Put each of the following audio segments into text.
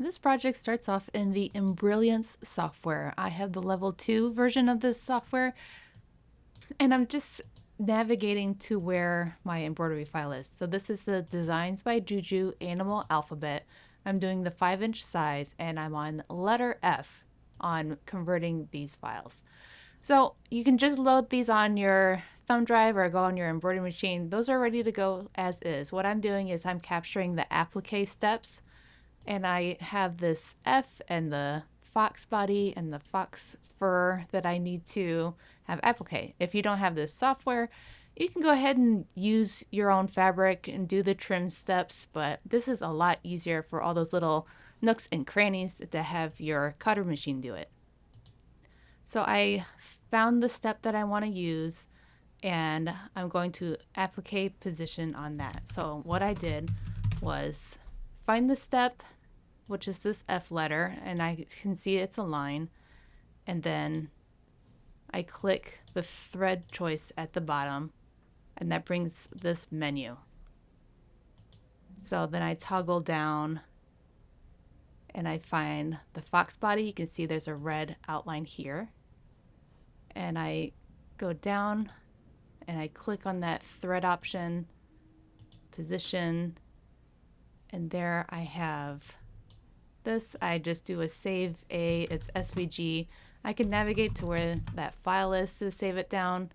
This project starts off in the Embrilliance software. I have the level 2 version of this software, and I'm just navigating to where my embroidery file is. So this is the Designs by Juju Animal Alphabet. I'm doing the 5-inch size, and I'm on letter F on converting these files. So you can just load these on your thumb drive or go on your embroidery machine. Those are ready to go as is. What I'm doing is I'm capturing the applique steps, and I have this F and the fox body and the fox fur that I need to have applique. If you don't have this software, you can go ahead and use your own fabric and do the trim steps, but this is a lot easier for all those little nooks and crannies to have your cutter machine do it. So I found the step that I want to use, and I'm going to applique position on that. So what I did was find the step, which is this F letter, and I can see it's a line, and then I click the thread choice at the bottom, and that brings this menu. So then I toggle down and I find the fox body. You can see there's a red outline here, and I go down and I click on that thread option, position, and there I have this. I just do a save A, it's SVG. I can navigate to where that file is to save it down,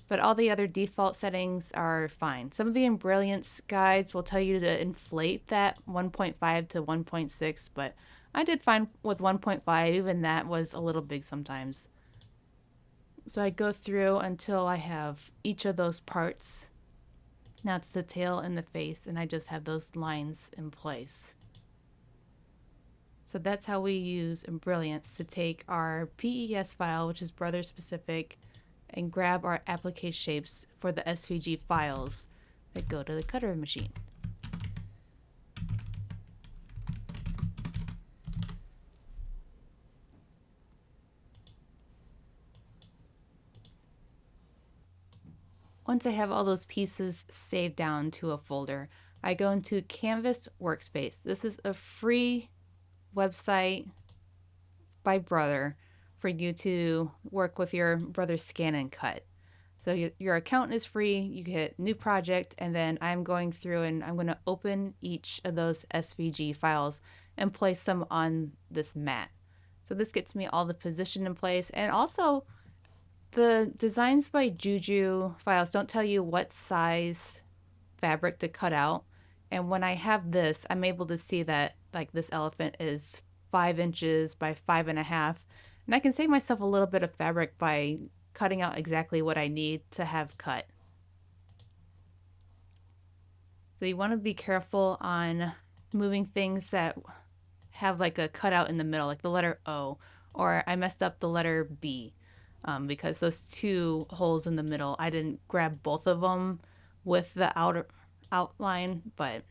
but all the other default settings are fine. Some of the Embrilliance guides will tell you to inflate that 1.5 to 1.6, but I did fine with 1.5, even that was a little big sometimes. So I go through until I have each of those parts. Now it's the tail and the face, and I just have those lines in place. So that's how we use Embrilliance to take our PES file, which is brother specific, and grab our applique shapes for the SVG files that go to the cutter machine. Once I have all those pieces saved down to a folder, I go into Canvas Workspace. This is a free website by Brother for you to work with your Brother scan and cut. So your account is free, you hit new project, and then I'm going through and I'm going to open each of those SVG files and place them on this mat. So this gets me all the position in place, and also the Designs by Juju files don't tell you what size fabric to cut out. And when I have this, I'm able to see that like this elephant is 5 inches by 5.5. And I can save myself a little bit of fabric by cutting out exactly what I need to have cut. So you want to be careful on moving things that have like a cutout in the middle, like the letter O, or I messed up the letter B. Because those two holes in the middle, I didn't grab both of them with the outer outline, but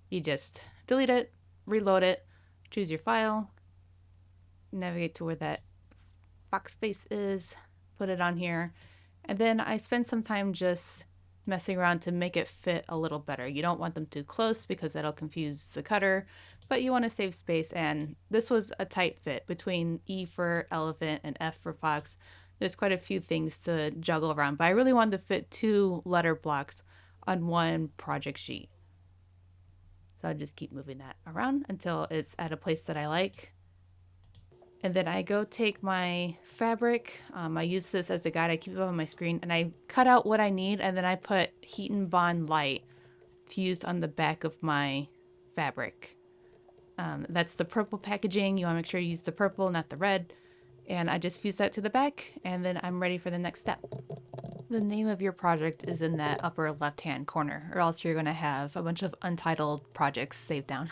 you just delete it, reload it, choose your file, navigate to where that fox face is, put it on here, and then I spend some time just messing around to make it fit a little better. You don't want them too close because that'll confuse the cutter, but you want to save space, and this was a tight fit between E for elephant and F for fox. There's quite a few things to juggle around, but I really wanted to fit 2 letter blocks on one project sheet. So I just keep moving that around until it's at a place that I like. And then I go take my fabric. I use this as a guide. I keep it on my screen, and I cut out what I need, and then I put Heat and Bond Light fused on the back of my fabric. That's the purple packaging. You want to make sure you use the purple, not the red. And I just fuse that to the back, and then I'm ready for the next step. The name of your project is in that upper left-hand corner, or else you're going to have a bunch of untitled projects saved down.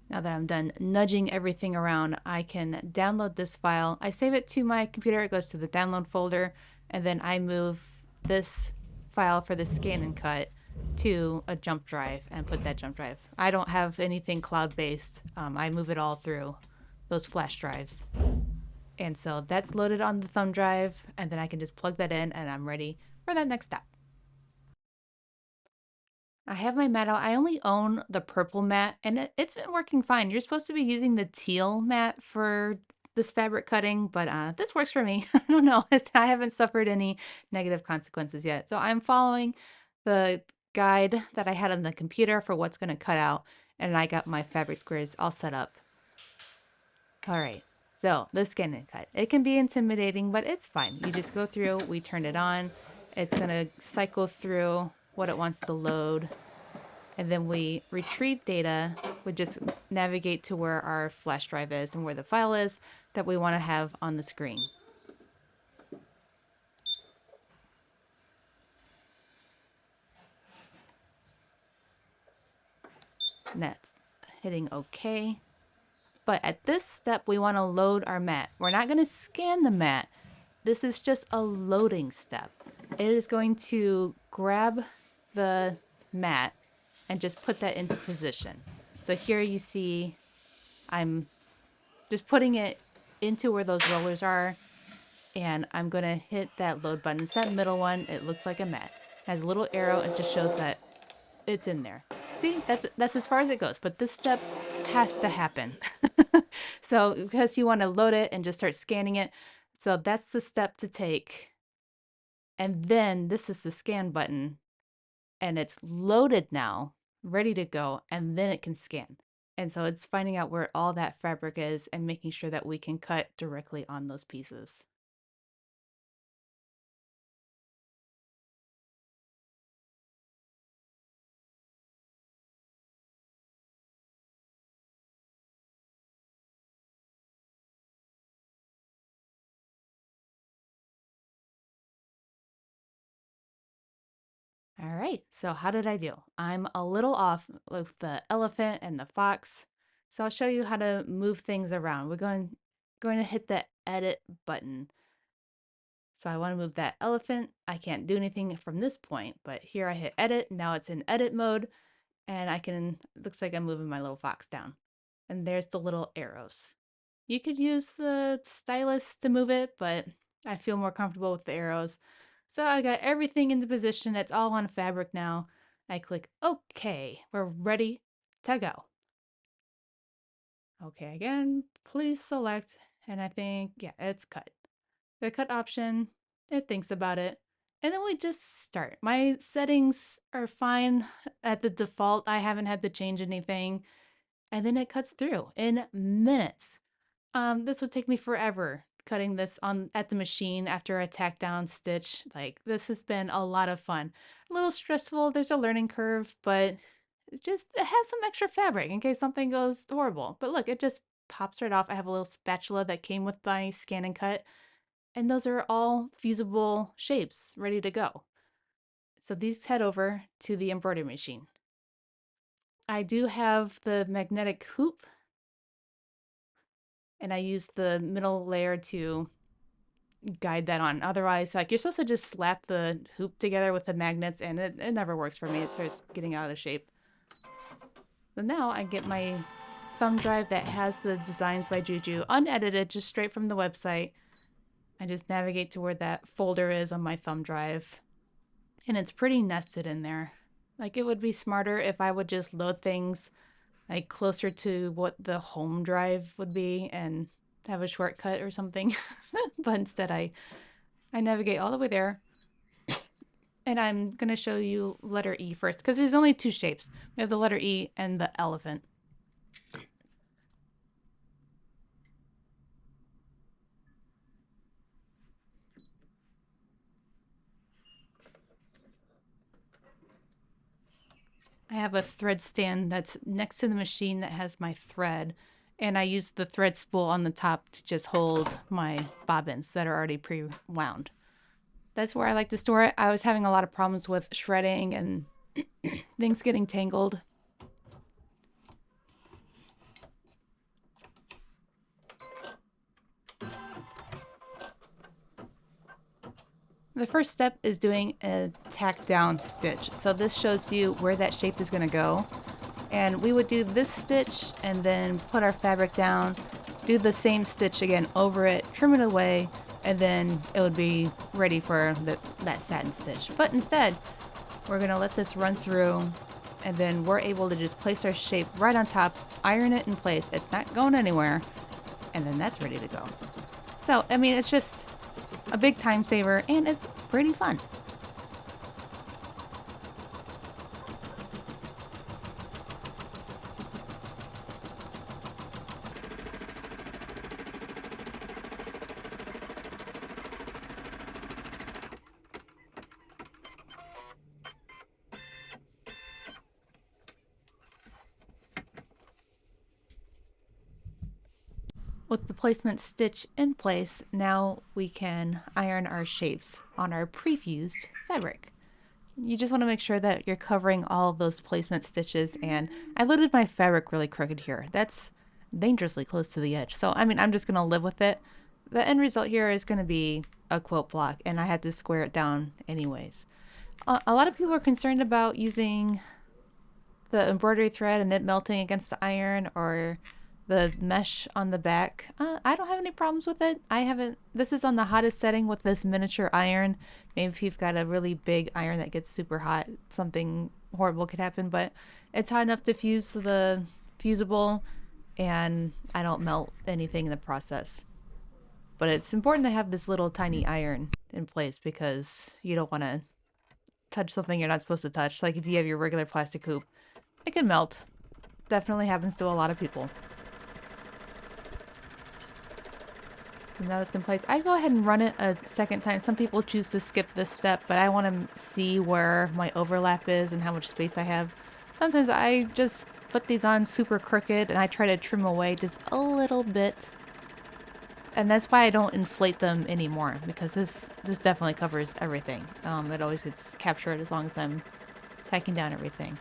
Now that I'm done nudging everything around, I can download this file. I save it to my computer, it goes to the download folder, and then I move this file for the scan and cut to a jump drive and put that jump drive. I don't have anything cloud-based. I move it all through those flash drives. And so that's loaded on the thumb drive, and then I can just plug that in and I'm ready for that next step. I have my mat out. I only own the purple mat, and it's been working fine. You're supposed to be using the teal mat for this fabric cutting, but this works for me. I don't know. I haven't suffered any negative consequences yet. So I'm following the guide that I had on the computer for what's going to cut out, and I got my fabric squares all set up. All right. So the scan and cut. It can be intimidating, but it's fine. You just go through, we turn it on. It's going to cycle through what it wants to load. And then we retrieve data. We just navigate to where our flash drive is and where the file is that we want to have on the screen. And that's hitting OK. But at this step, we want to load our mat. We're not going to scan the mat. This is just a loading step. It is going to grab the mat and just put that into position. So here you see I'm just putting it into where those rollers are, and I'm going to hit that load button. It's that middle one. It looks like a mat. It has a little arrow. It just shows that it's in there. See, that's as far as it goes, but this step has to happen. So because you want to load it and just start scanning it, so that's the step to take. And then this is the scan button, and it's loaded now, ready to go, and then it can scan. And so it's finding out where all that fabric is and making sure that we can cut directly on those pieces. All right, so how did I do? I'm a little off with the elephant and the fox. So I'll show you how to move things around. We're going to hit the edit button. So I want to move that elephant. I can't do anything from this point, but here I hit edit. Now it's in edit mode, and I can, looks like I'm moving my little fox down. And there's the little arrows. You could use the stylus to move it, but I feel more comfortable with the arrows. So I got everything into position. It's all on fabric now. I click OK. We're ready to go. Okay, again, please select. And I think, yeah, it's cut. The cut option, it thinks about it. And then we just start. My settings are fine at the default. I haven't had to change anything. And then it cuts through in minutes. This would take me forever cutting this on at the machine after a tack down stitch. Like, this has been a lot of fun. A little stressful, there's a learning curve, but it has some extra fabric in case something goes horrible. But look, it just pops right off. I have a little spatula that came with my scan and cut, and those are all fusible shapes ready to go. So these head over to the embroidery machine. I do have the magnetic hoop, and I use the middle layer to guide that on. Otherwise, like, you're supposed to just slap the hoop together with the magnets, and it never works for me. It starts getting out of the shape. So now I get my thumb drive that has the designs by Juju, unedited, just straight from the website. I just navigate to where that folder is on my thumb drive, and it's pretty nested in there. Like, it would be smarter if I would just load things like closer to what the home drive would be and have a shortcut or something. But instead I navigate all the way there. And I'm going to show you letter E first, because there's only two shapes. We have the letter E and the elephant. I have a thread stand that's next to the machine that has my thread, and I use the thread spool on the top to just hold my bobbins that are already pre-wound. That's where I like to store it. I was having a lot of problems with shredding and things getting tangled. The first step is doing a tack down stitch. So this shows you where that shape is going to go. And we would do this stitch and then put our fabric down, do the same stitch again over it, trim it away, and then it would be ready for that satin stitch. But instead, we're going to let this run through and then we're able to just place our shape right on top, iron it in place. It's not going anywhere, and then that's ready to go. So, I mean, it's just a big time saver, and it's pretty fun. With the placement stitch in place, now we can iron our shapes on our prefused fabric. You just want to make sure that you're covering all of those placement stitches, and I loaded my fabric really crooked here. That's dangerously close to the edge. So, I mean, I'm just going to live with it. The end result here is going to be a quilt block, and I had to square it down anyways. A lot of people are concerned about using the embroidery thread and it melting against the iron, or the mesh on the back. I don't have any problems with it. I haven't, this is on the hottest setting with this miniature iron. Maybe if you've got a really big iron that gets super hot, something horrible could happen, but it's hot enough to fuse the fusible, and I don't melt anything in the process. But it's important to have this little tiny iron in place because you don't want to touch something you're not supposed to touch. Like if you have your regular plastic hoop, it can melt. Definitely happens to a lot of people. So now that's in place, I go ahead and run it a second time. Some people choose to skip this step, but I want to see where my overlap is and how much space I have. Sometimes I just put these on super crooked and I try to trim away just a little bit. And that's why I don't inflate them anymore, because this definitely covers everything. It always gets captured as long as I'm tacking down everything.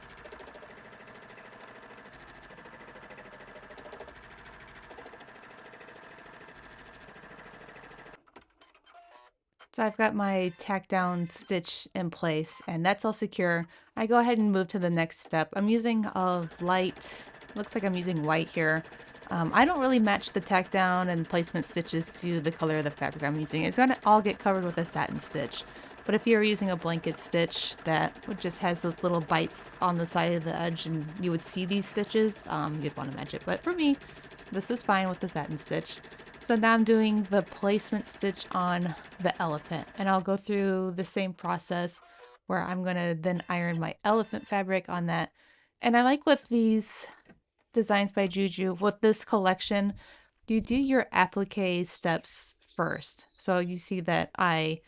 So I've got my tack down stitch in place, and that's all secure. I go ahead and move to the next step. I'm using a light, looks like I'm using white here. I don't really match the tack down and placement stitches to the color of the fabric I'm using. It's gonna all get covered with a satin stitch. But if you're using a blanket stitch that just has those little bites on the side of the edge and you would see these stitches, you'd want to match it. But for me, this is fine with the satin stitch. So now I'm doing the placement stitch on the elephant, and I'll go through the same process where I'm going to then iron my elephant fabric on that. And I like with these designs by Juju, with this collection, you do your applique steps first. So you see that I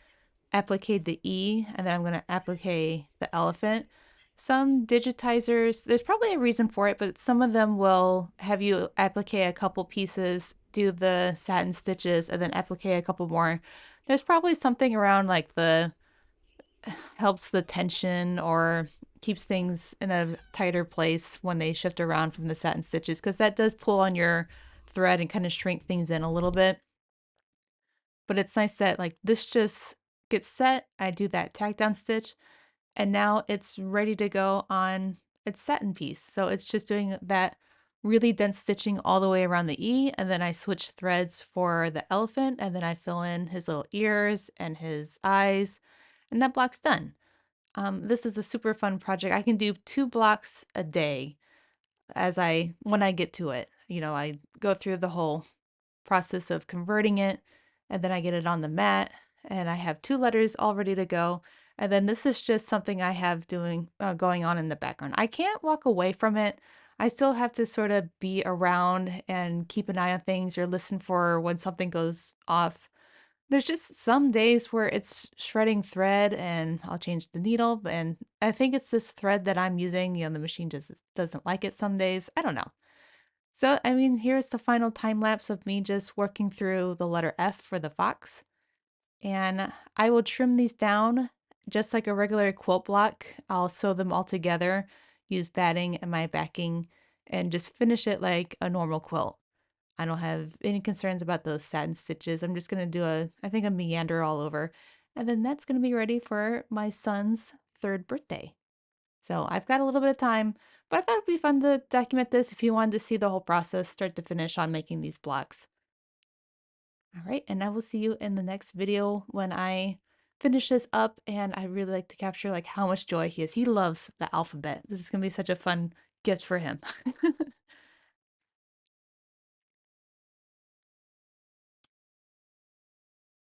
appliqued the E, and then I'm going to applique the elephant. Some digitizers, there's probably a reason for it, but some of them will have you applique a couple pieces, do the satin stitches, and then applique a couple more. There's probably something around like the helps the tension or keeps things in a tighter place when they shift around from the satin stitches, because that does pull on your thread and kind of shrink things in a little bit. But it's nice that like this just gets set. I do that tack down stitch, and now it's ready to go on its satin piece. So it's just doing that really dense stitching all the way around the E, and then I switch threads for the elephant, and then I fill in his little ears and his eyes, and that block's done. This is a super fun project. I can do 2 blocks a day when I get to it. You know, I go through the whole process of converting it, and then I get it on the mat, and I have 2 letters all ready to go. And then this is just something I have going on in the background. I can't walk away from it. I still have to sort of be around and keep an eye on things or listen for when something goes off. There's just some days where it's shredding thread and I'll change the needle, and I think it's this thread that I'm using, the machine just doesn't like it some days. I don't know. So, I mean, here's the final time lapse of me just working through the letter F for the fox. And I will trim these down just like a regular quilt block. I'll sew them all together, use batting and my backing, and just finish it like a normal quilt. I don't have any concerns about those satin stitches. I'm just going to do I think a meander all over. And then that's going to be ready for my son's 3rd birthday. So I've got a little bit of time, but I thought it'd be fun to document this if you wanted to see the whole process start to finish on making these blocks. All right, and I will see you in the next video when I finish this up, and I really like to capture like how much joy he is. He loves the alphabet. This is gonna be such a fun gift for him.